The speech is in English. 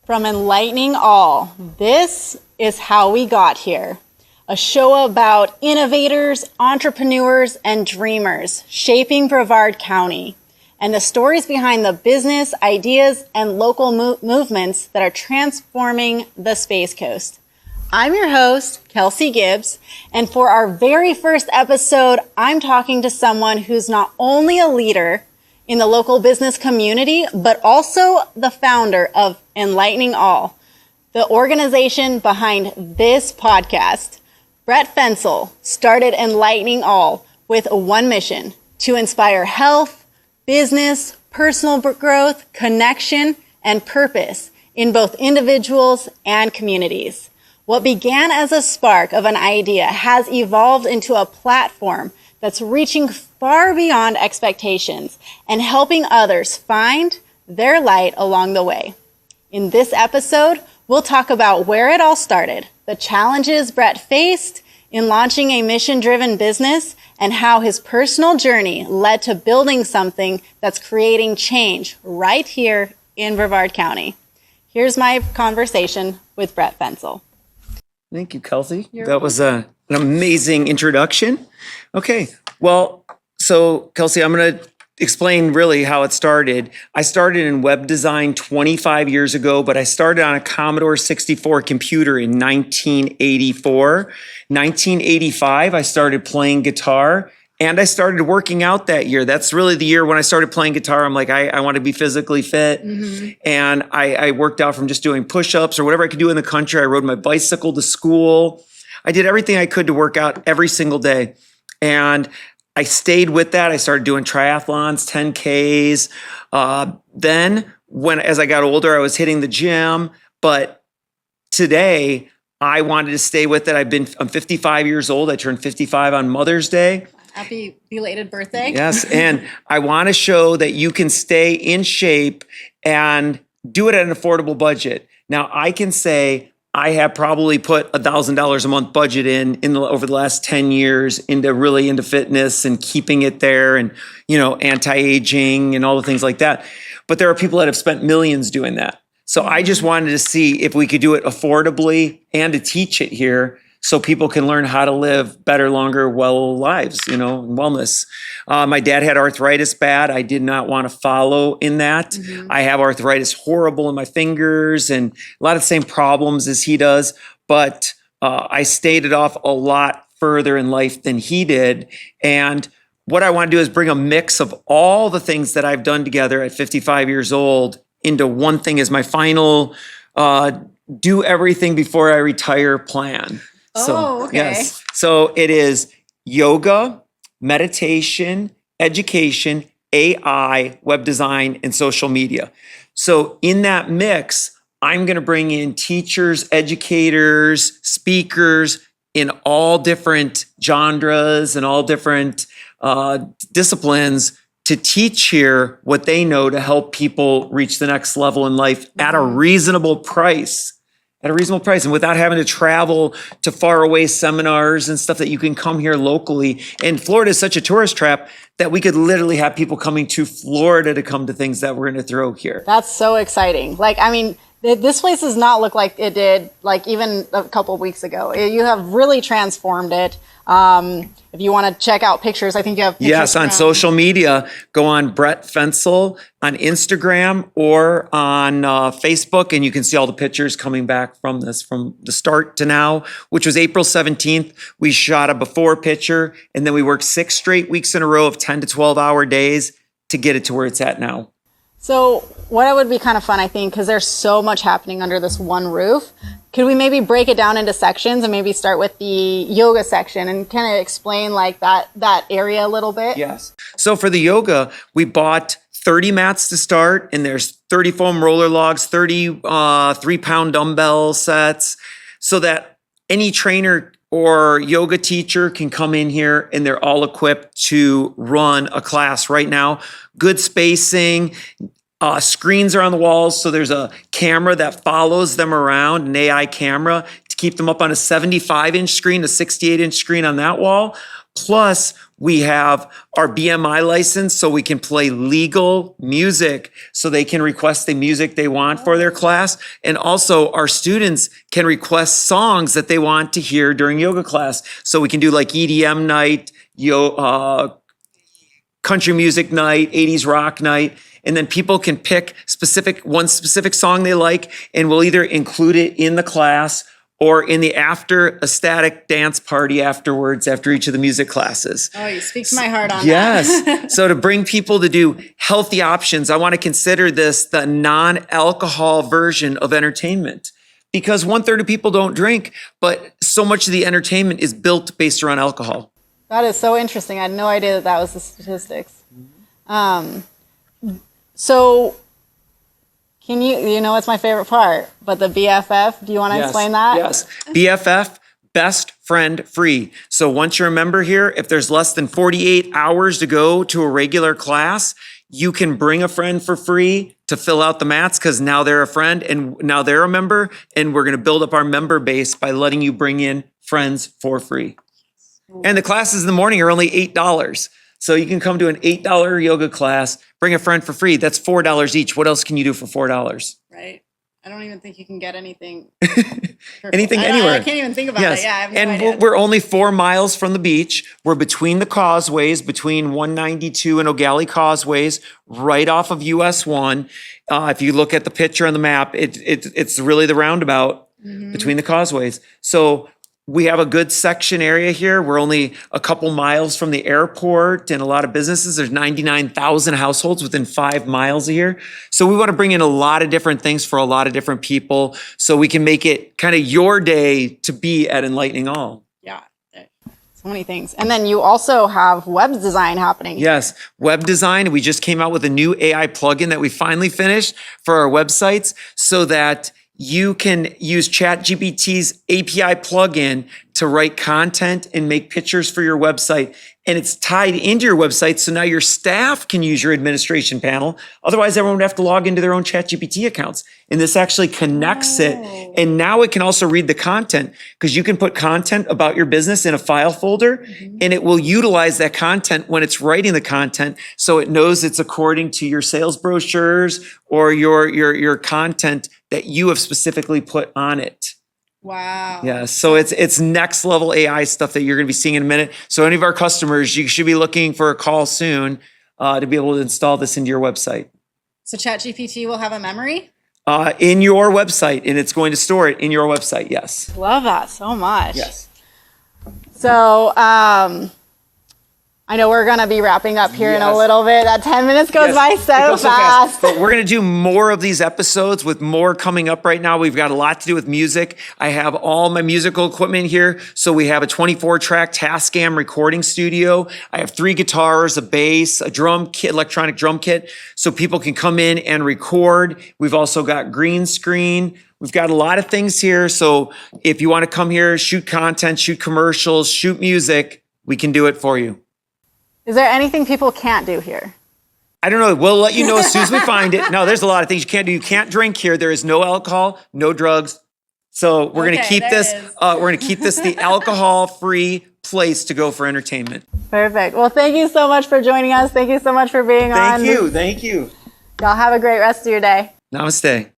From Enlightening All, this is how we got here. A show about innovators, entrepreneurs, and dreamers shaping Brevard County, and the stories behind the business, ideas, and local movements that are transforming the Space Coast. I'm your host, Kelsy Gibbs, and for our very first episode, I'm talking to someone who's not only a leader in the local business community, but also the founder of Enlightening All, the organization behind this podcast. Bret Fencl started Enlightening All with one mission: to inspire health, business, personal growth, connection, and purpose in both individuals and communities. What began as a spark of an idea has evolved into a platform that's reaching far beyond expectations and helping others find their light along the way. In this episode, we'll talk about where it all started, the challenges Bret faced in launching a mission-driven business, and how his personal journey led to building something that's creating change right here in Brevard County. Here's my conversation with Bret Fencl. Thank you, Kelsy. That was an amazing introduction. Okay, well, so Kelsy, I'm going to explain really how it started. I started in web design 25 years ago, but I started on a Commodore 64 computer in 1984. 1985, I started playing guitar, and I started working out that year. That's really the year when I started playing guitar. I'm like, I want to be physically fit. Mm-hmm. And I worked out from just doing push-ups or whatever I could do in the country. I rode my bicycle to school. I did everything I could to work out every single day. And I stayed with that. I started doing triathlons, 10Ks. Then as I got older, I was hitting the gym. But today, I wanted to stay with it. I'm 55 years old. I turned 55 on Mother's Day. Happy belated birthday. Yes, and I want to show that you can stay in shape and do it at an affordable budget. Now, I can say I have probably put $1,000 a month budget over the last 10 years into fitness and keeping it there, and anti-aging and all the things like that. But there are people that have spent millions doing that. So I just wanted to see if we could do it affordably and to teach it here so people can learn how to live better, longer, well lives, and wellness. My dad had arthritis bad. I did not want to follow in that. Mm-hmm. I have arthritis horrible in my fingers and a lot of the same problems as he does, but I stayed it off a lot further in life than he did. And what I want to do is bring a mix of all the things that I've done together at 55 years old into one thing as my final do everything before I retire plan. Oh, okay. Yes. So it is yoga, meditation, education, AI, web design, and social media. So in that mix, I'm going to bring in teachers, educators, speakers in all different genres and all different disciplines to teach here what they know to help people reach the next level in life at a reasonable price. And without having to travel to faraway seminars and stuff, that you can come here locally. And Florida is such a tourist trap that we could literally have people coming to Florida to come to things that we're going to throw here. That's so exciting. This place does not look like it did even a couple of weeks ago. You have really transformed it. If you want to check out pictures, I think you have pictures. Yes, on social media, go on Bret Fencl on Instagram or on Facebook, and you can see all the pictures coming back from this, from the start to now, which was April 17th. We shot a before picture, and then we worked 6 straight weeks in a row of 10 to 12-hour days to get it to where it's at now. So what would be kind of fun, I think, because there's so much happening under this one roof, could we maybe break it down into sections and maybe start with the yoga section and kind of explain that area a little bit? Yes. So for the yoga, we bought 30 mats to start, and there's 30 foam roller logs, 30 3-pound dumbbell sets, so that any trainer or yoga teacher can come in here and they're all equipped to run a class right now. Good spacing, screens are on the walls, so there's a camera that follows them around, an AI camera, to keep them up on a 75-inch screen, a 68-inch screen on that wall. Plus, We have our BMI license so we can play legal music so they can request the music they want for their class. And also our students can request songs that they want to hear during yoga class. So we can do like EDM night, country music night, 80s rock night. And then people can pick one specific song they like, and we'll either include it in the class or in the after ecstatic dance party afterwards, after each of the music classes. Oh, you speak to my heart on that. Yes. So to bring people to do healthy options, I want to consider this the non-alcohol version of entertainment. Because 1/3 of people don't drink, but so much of the entertainment is built based around alcohol. That is so interesting. I had no idea that was the statistics. So can you know, it's my favorite part, but the BFF, do you want to explain that? Yes. BFF, best friend free. So once you're a member here, if there's less than 48 hours to go to a regular class, you can bring a friend for free to fill out the mats because now they're a friend and now they're a member. And we're going to build up our member base by letting you bring in friends for free. And the classes in the morning are only $8. So you can come to an $8 yoga class, bring a friend for free. That's $4 each. What else can you do for $4? Right. I don't even think you can get anything. Anything anywhere. I can't even think about it. Yeah, I have no and idea. we're only 4 miles from the beach. We're between the causeways, between 192 and O'Galley causeways, right off of US 1. If you look at the picture on the map, it's really the roundabout between the causeways. So we have a good section area here. We're only a couple miles from the airport and a lot of businesses. There's 99,000 households within 5 miles of here. So we want to bring in a lot of different things for a lot of different people so we can make it kind of your day to be at Enlightening All. Yeah. So many things. And then you also have web design happening. Yes, web design. We just came out with a new AI plugin that we finally finished for our websites so that you can use ChatGPT's API plugin to write content and make pictures for your website. And it's tied into your website. So now your staff can use your administration panel. Otherwise, everyone would have to log into their own ChatGPT accounts. And this actually connects it. And now it can also read the content because you can put content about your business in a file folder and it will utilize that content when it's writing the content. So it knows it's according to your sales brochures or your content that you have specifically put on it. Wow. Yeah, so it's next level AI stuff that you're going to be seeing in a minute. So any of our customers, you should be looking for a call soon to be able to install this into your website. So ChatGPT will have a memory? In your website, and it's going to store it in your website, yes. Love that so much. Yes. So I know we're going to be wrapping up here in a little bit. That 10 minutes goes by so fast. But we're going to do more of these episodes with more coming up right now. We've got a lot to do with music. I have all my musical equipment here. So we have a 24-track Tascam recording studio. I have 3 guitars, a bass, a drum kit, electronic drum kit, so people can come in and record. We've also got green screen. We've got a lot of things here. So if you want to come here, shoot content, shoot commercials, shoot music, we can do it for you. Is there anything people can't do here? I don't know. We'll let you know as soon as we find it. No, there's a lot of things you can't do. You can't drink here. There is no alcohol, no drugs. So we're going to keep this. We're going to keep this the alcohol-free place to go for entertainment. Perfect. Well, thank you so much for joining us. Thank you so much for being on. Thank you. Thank you. Y'all have a great rest of your day. Namaste.